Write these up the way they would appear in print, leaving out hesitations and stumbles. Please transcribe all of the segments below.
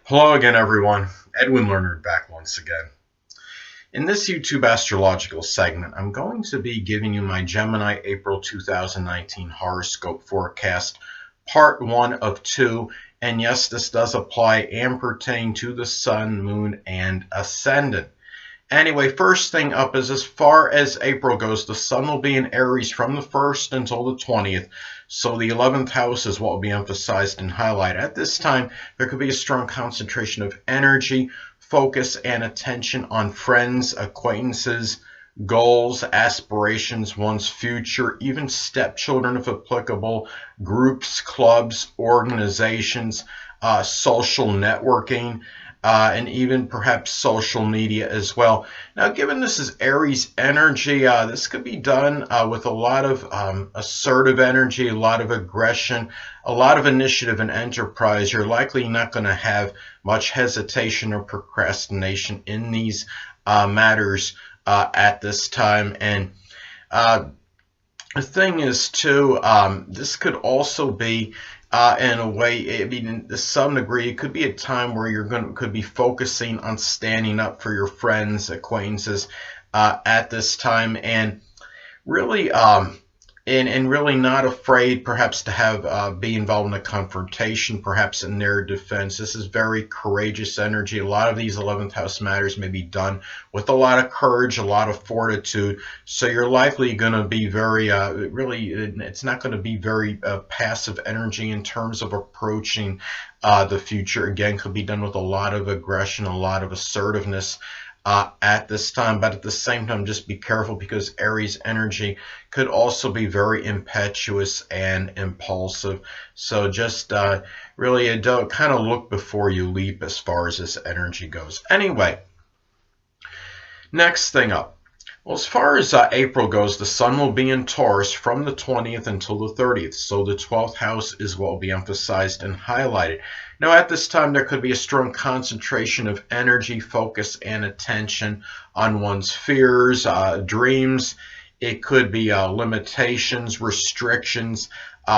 Hello again, everyone. Edwin Learnard back once again. In this YouTube astrological segment, I'm going to be giving you my Gemini April 2019 horoscope forecast, part 1 of 2. And yes, this does apply and pertain to the Sun, Moon, and Ascendant. Anyway, first thing up is as far as April goes, the Sun will be in Aries from the 1st until the 20th. So the 11th house is what will be emphasized and highlighted. At this time, there could be a strong concentration of energy, focus, and attention on friends, acquaintances, goals, aspirations, one's future, even stepchildren if applicable, groups, clubs, organizations, social networking, and even perhaps social media as well. Now, given this is Aries energy, this could be done with a lot of assertive energy, a lot of aggression, a lot of initiative and enterprise. You're likely not going to have much hesitation or procrastination in these matters at this time. And the thing is, too, this could also be in a way, I mean, to some degree, it could be a time where could be focusing on standing up for your friends, acquaintances at this time, and really, and really not afraid, perhaps, to have be involved in a confrontation, perhaps in their defense. This is very courageous energy. A lot of these 11th house matters may be done with a lot of courage, a lot of fortitude. So you're likely going to be very, really, it's not going to be very passive energy in terms of approaching the future. Again, could be done with a lot of aggression, a lot of assertiveness at this time, but at the same time, just be careful because Aries energy could also be very impetuous and impulsive. So just really don't kind of look before you leap as far as this energy goes. Anyway, next thing up. Well, as far as April goes, the Sun will be in Taurus from the 20th until the 30th. So the 12th house is what will be emphasized and highlighted. Now, at this time, there could be a strong concentration of energy, focus, and attention on one's fears, dreams. It could be limitations, restrictions,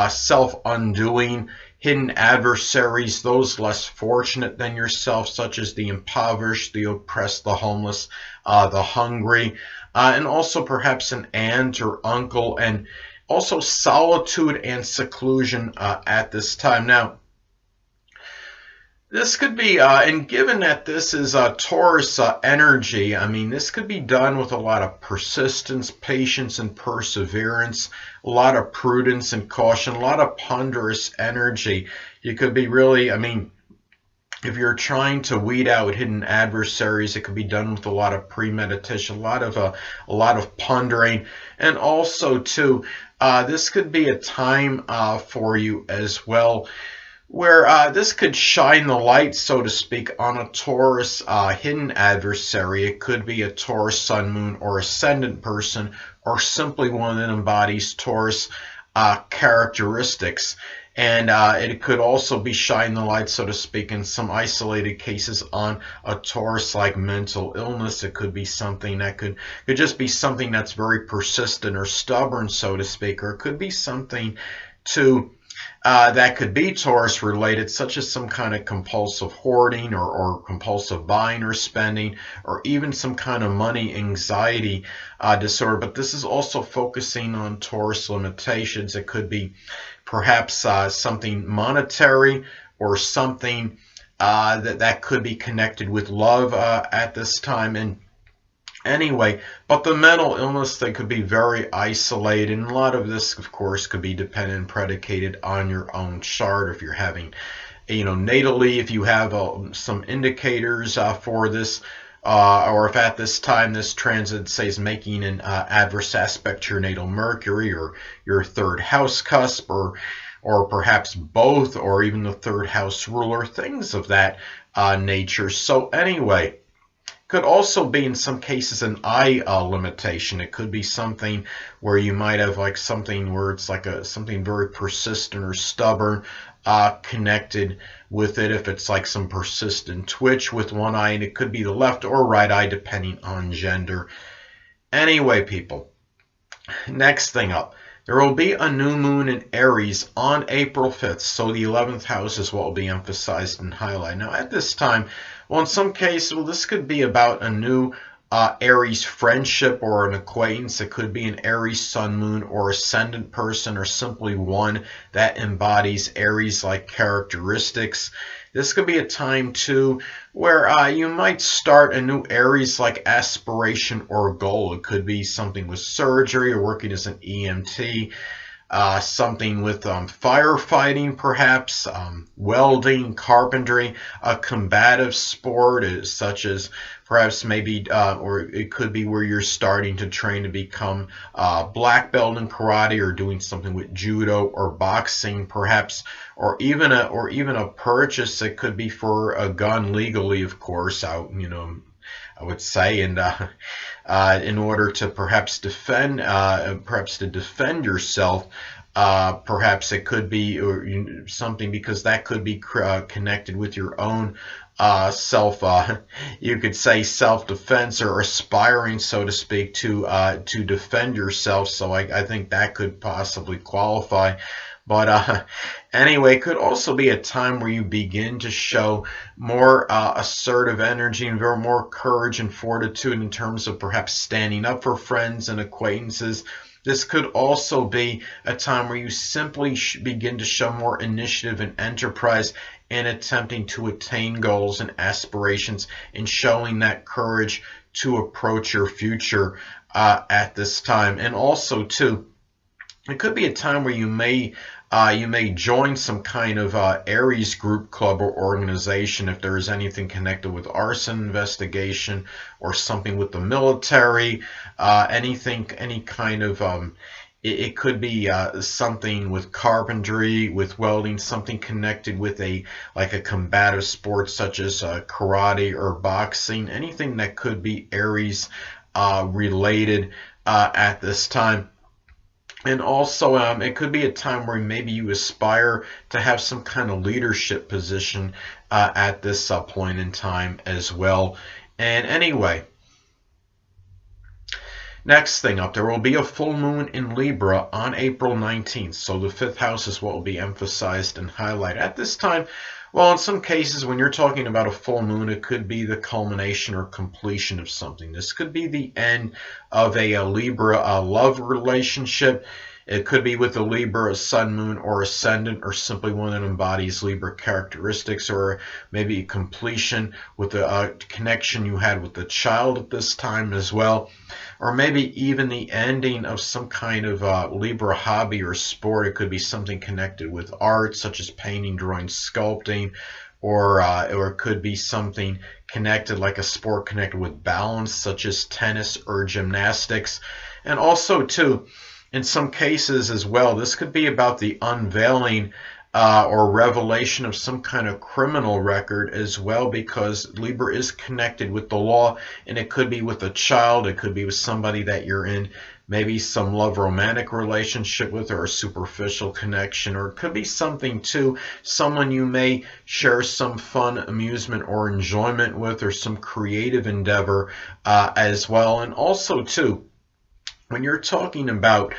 self-undoing, hidden adversaries, those less fortunate than yourself, such as the impoverished, the oppressed, the homeless, the hungry, and also perhaps an aunt or uncle, and also solitude and seclusion at this time. Now, this could be, and given that this is Taurus energy, I mean, this could be done with a lot of persistence, patience, and perseverance, a lot of prudence and caution, a lot of ponderous energy. You could be really, I mean, if you're trying to weed out hidden adversaries, it could be done with a lot of premeditation, a lot of pondering, and also too, this could be a time for you as well, where this could shine the light, so to speak, on a Taurus hidden adversary. It could be a Taurus Sun, Moon, or Ascendant person, or simply one that embodies Taurus characteristics. And it could also be shining the light, so to speak, in some isolated cases on a Taurus-like mental illness. It could be something that could just be something that's very persistent or stubborn, so to speak, or it could be something to that could be Taurus related, such as some kind of compulsive hoarding or compulsive buying or spending, or even some kind of money anxiety disorder. But this is also focusing on Taurus limitations. It could be perhaps something monetary or something that could be connected with love at this time. And anyway, but the mental illness, they could be very isolated, and a lot of this, of course, could be dependent and predicated on your own chart. If you're having, natally, if you have some indicators for this, or if at this time this transit, say, is making an adverse aspect to your natal Mercury or your third house cusp, or perhaps both, or even the third house ruler, things of that nature. So anyway, could also be in some cases an eye limitation. It could be something where you might have like something where it's like something very persistent or stubborn connected with it. If it's like some persistent twitch with one eye, and it could be the left or right eye depending on gender. Anyway, people, next thing up. There will be a new moon in Aries on April 5th, so the 11th house is what will be emphasized and highlighted. Now, at this time, well, in some cases, well, this could be about a new Aries friendship or an acquaintance. It could be an Aries sun, moon, or ascendant person, or simply one that embodies Aries-like characteristics. This could be a time, too, where you might start a new Aries-like aspiration or goal. It could be something with surgery or working as an EMT, something with firefighting, perhaps, welding, carpentry, a combative sport, such as perhaps maybe, or it could be where you're starting to train to become black belt in karate, or doing something with judo or boxing, perhaps, or even a purchase. It could be for a gun legally, of course, I would say, and in order to perhaps defend yourself. Perhaps it could be something, because that could be connected with your own you could say self-defense, or aspiring, so to speak, to defend yourself. So I think that could possibly qualify. But anyway, it could also be a time where you begin to show more assertive energy and more courage and fortitude in terms of perhaps standing up for friends and acquaintances. This could also be a time where you simply begin to show more initiative and enterprise in attempting to attain goals and aspirations, and showing that courage to approach your future at this time. And also, too, it could be a time where you may join some kind of Aries group, club, or organization, if there is anything connected with arson investigation or something with the military, any kind of it could be something with carpentry, with welding, something connected with a combative sport such as karate or boxing, anything that could be Aries related at this time. And also, it could be a time where maybe you aspire to have some kind of leadership position at this point in time as well. And anyway, next thing up, there will be a full moon in Libra on April 19th. So the 5th house is what will be emphasized and highlighted. At this time, well, in some cases, when you're talking about a full moon, it could be the culmination or completion of something. This could be the end of a Libra love relationship. It could be with a Libra, a sun, moon, or ascendant, or simply one that embodies Libra characteristics, or maybe completion with a connection you had with the child at this time as well. Or maybe even the ending of some kind of Libra hobby or sport. It could be something connected with art, such as painting, drawing, sculpting, or it could be something connected, like a sport connected with balance, such as tennis or gymnastics. And also, too, in some cases as well, this could be about the unveiling or revelation of some kind of criminal record as well, because Libra is connected with the law, and it could be with a child, it could be with somebody that you're in maybe some love romantic relationship with, or a superficial connection, or it could be something too, someone you may share some fun, amusement, or enjoyment with, or some creative endeavor as well. And also too, when you're talking about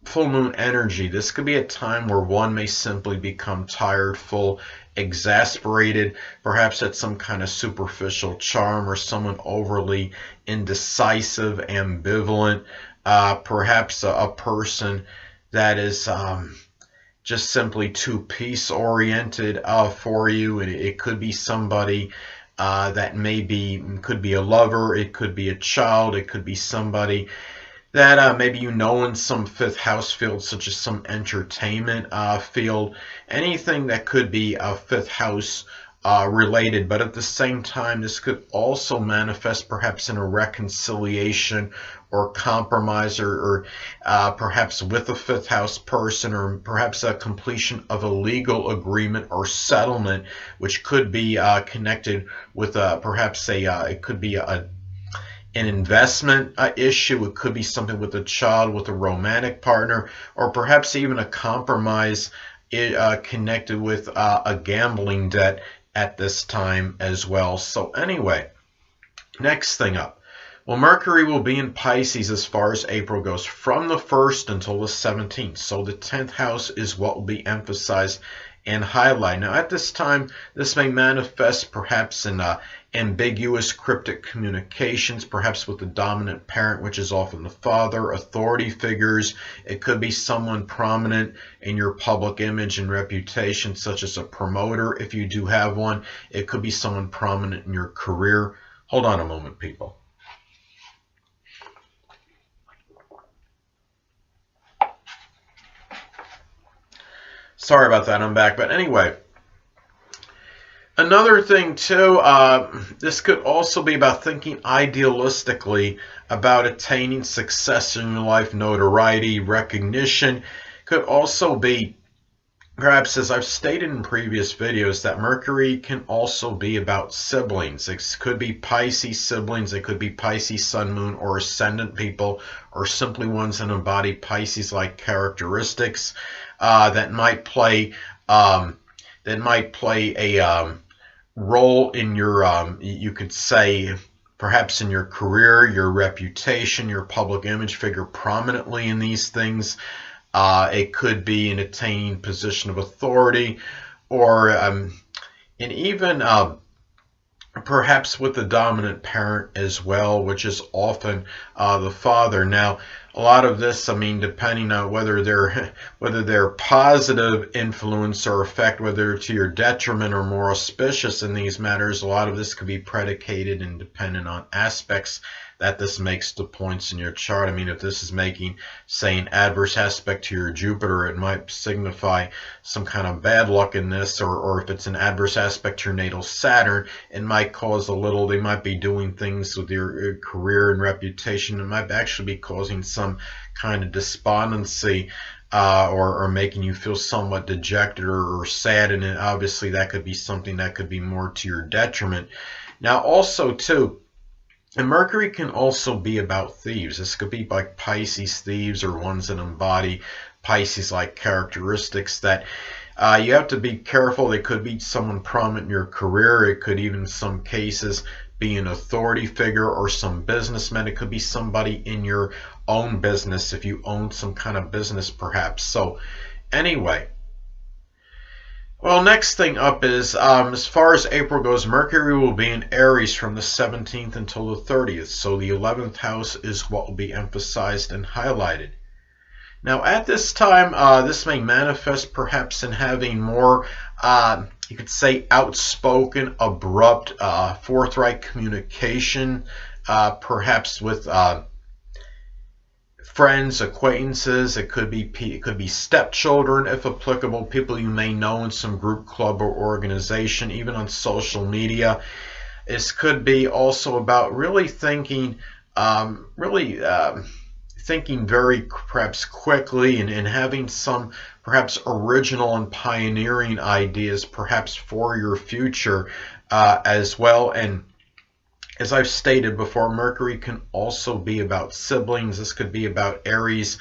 full moon energy, this could be a time where one may simply become tired, full, exasperated, perhaps at some kind of superficial charm, or someone overly indecisive, ambivalent, perhaps a person that is just simply too peace-oriented for you. And it could be somebody that could be a lover, it could be a child, it could be somebody that maybe you know in some 5th house field, such as some entertainment field, anything that could be a 5th house related. But at the same time, this could also manifest perhaps in a reconciliation or compromise, or perhaps with a 5th house person, or perhaps a completion of a legal agreement or settlement, which could be connected with perhaps it could be an investment issue. It could be something with a child, with a romantic partner, or perhaps even a compromise connected with a gambling debt at this time as well. So anyway, next thing up, Well, Mercury will be in Pisces as far as April goes from the 1st until the 17th. So the 10th house is what will be emphasized and highlighted. Now, at this time, this may manifest perhaps in ambiguous, cryptic communications, perhaps with the dominant parent, which is often the father, authority figures. It could be someone prominent in your public image and reputation, such as a promoter, if you do have one. It could be someone prominent in your career. Hold on a moment, people. Sorry about that, I'm back. But anyway, another thing too, this could also be about thinking idealistically about attaining success in your life, notoriety, recognition. Could also be, perhaps as I've stated in previous videos, that Mercury can also be about siblings. It could be Pisces siblings, it could be Pisces sun, moon, or ascendant people, or simply ones that embody Pisces-like characteristics. That might play a role in your, you could say, perhaps in your career, your reputation, your public image, figure prominently in these things. It could be in attaining position of authority, or and even perhaps with the dominant parent as well, which is often the father. Now, a lot of this, I mean, depending on whether they're positive influence or effect, whether to your detriment or more auspicious in these matters, a lot of this could be predicated and dependent on aspects that this makes to points in your chart. I mean, if this is making, say, an adverse aspect to your Jupiter, it might signify some kind of bad luck in this, or if it's an adverse aspect to your natal Saturn, it might cause a little, they might be doing things with your career and reputation. It might actually be causing some kind of despondency, or making you feel somewhat dejected or sad, and obviously that could be something that could be more to your detriment. Now, also, too, and Mercury can also be about thieves. This could be like Pisces thieves, or ones that embody Pisces-like characteristics that you have to be careful. They could be someone prominent in your career. It could even, in some cases, be an authority figure or some businessman. It could be somebody in your own business, if you own some kind of business, perhaps. So anyway, well, next thing up is, as far as April goes, Mercury will be in Aries from the 17th until the 30th. So the 11th house is what will be emphasized and highlighted. Now, at this time, this may manifest perhaps in having more, you could say, outspoken, abrupt, forthright communication, perhaps with friends, acquaintances. It could be stepchildren, if applicable, people you may know in some group, club, or organization, even on social media. This could be also about really thinking, thinking very perhaps quickly, and having some perhaps original and pioneering ideas perhaps for your future as well. And as I've stated before, Mercury can also be about siblings. This could be about Aries,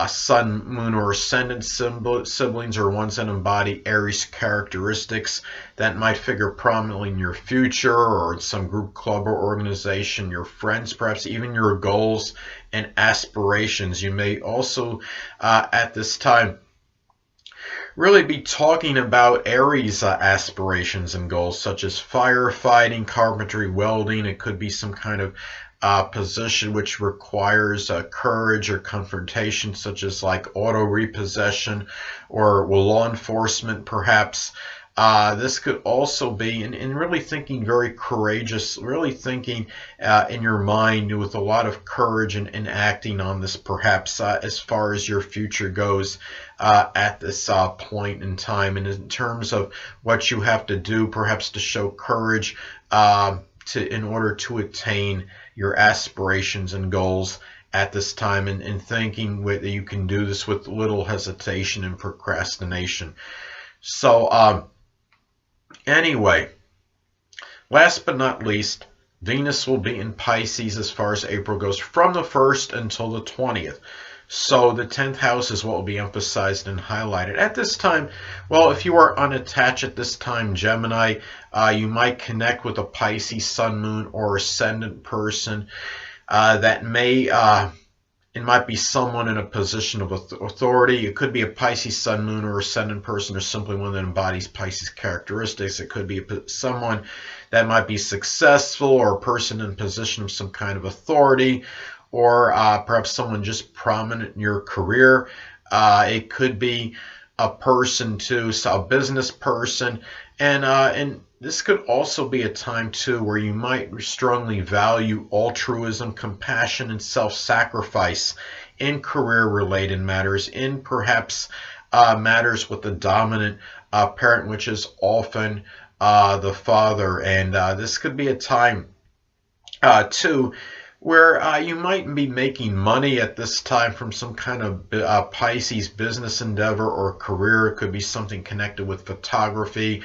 sun, moon, or ascendant siblings, or ones that embody Aries characteristics that might figure prominently in your future, or in some group, club, or organization, your friends, perhaps even your goals and aspirations. You may also, at this time, really be talking about Aries aspirations and goals, such as firefighting, carpentry, welding. It could be some kind of position which requires courage or confrontation, such as like auto repossession or law enforcement, perhaps. This could also be in really thinking very courageous, really thinking in your mind with a lot of courage, and acting on this, perhaps as far as your future goes at this point in time, and in terms of what you have to do perhaps to show courage in order to attain your aspirations and goals at this time, and thinking that you can do this with little hesitation and procrastination. So anyway, last but not least, Venus will be in Pisces as far as April goes from the 1st until the 20th. So the 10th house is what will be emphasized and highlighted. At this time, well, if you are unattached at this time, Gemini, you might connect with a Pisces sun, moon, or ascendant person that may, it might be someone in a position of authority. It could be a Pisces sun, moon, or ascendant person, or simply one that embodies Pisces characteristics. It could be someone that might be successful, or a person in a position of some kind of authority, or perhaps someone just prominent in your career. It could be a person too, so a business person, and this could also be a time too where you might strongly value altruism, compassion, and self-sacrifice in career-related matters, in perhaps matters with the dominant parent, which is often the father. And this could be a time too where you might be making money at this time from some kind of Pisces business endeavor or career. It could be something connected with photography,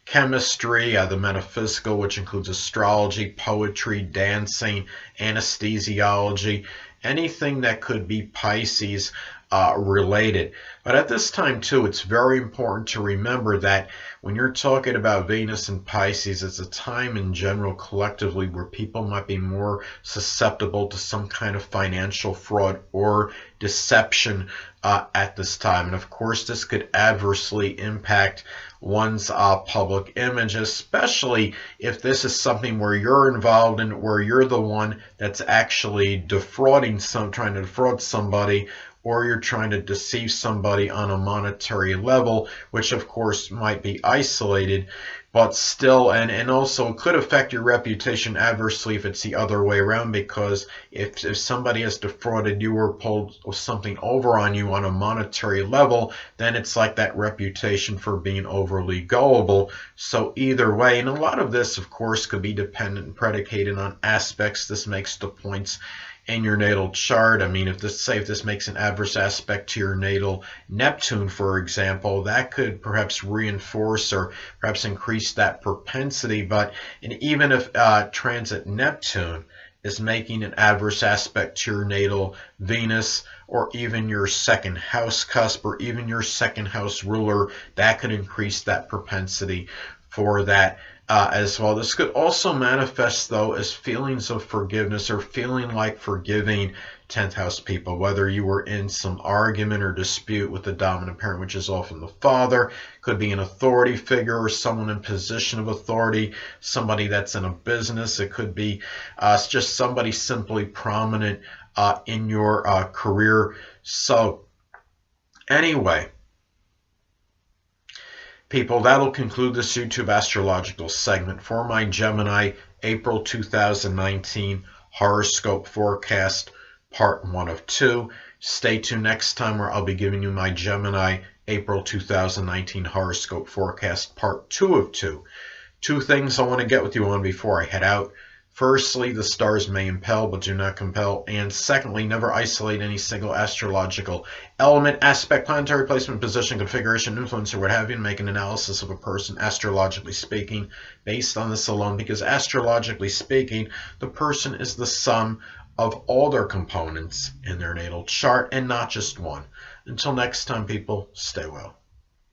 chemistry, the metaphysical, which includes astrology, poetry, dancing, anesthesiology, anything that could be Pisces related. But at this time too, it's very important to remember that when you're talking about Venus and Pisces, it's a time in general collectively where people might be more susceptible to some kind of financial fraud or deception at this time. And of course, this could adversely impact one's public image, especially if this is something where you're involved in, where you're the one that's actually trying to defraud somebody, or you're trying to deceive somebody on a monetary level, which of course might be isolated, but still, and also it could affect your reputation adversely if it's the other way around, because if somebody has defrauded you or pulled something over on you on a monetary level, then it's like that reputation for being overly gullible. So either way, and a lot of this of course could be dependent and predicated on aspects this makes to points in your natal chart. I mean, if this makes an adverse aspect to your natal Neptune, for example, that could perhaps reinforce or perhaps increase that propensity. But even if transit Neptune is making an adverse aspect to your natal Venus, or even your second house cusp, or even your second house ruler, that could increase that propensity for that as well. This could also manifest, though, as feelings of forgiveness or feeling like forgiving 10th house people, whether you were in some argument or dispute with the dominant parent, which is often the father. Could be an authority figure or someone in position of authority, somebody that's in a business. It could be just somebody simply prominent in your career. So anyway, people, that'll conclude this YouTube astrological segment for my Gemini April 2019 horoscope forecast, part 1 of 2. Stay tuned next time where I'll be giving you my Gemini April 2019 horoscope forecast, part 2 of 2. Two things I want to get with you on before I head out. Firstly, the stars may impel but do not compel. And secondly, never isolate any single astrological element, aspect, planetary placement, position, configuration, influence, or what have you, and make an analysis of a person, astrologically speaking, based on this alone. Because astrologically speaking, the person is the sum of all their components in their natal chart and not just one. Until next time, people, stay well.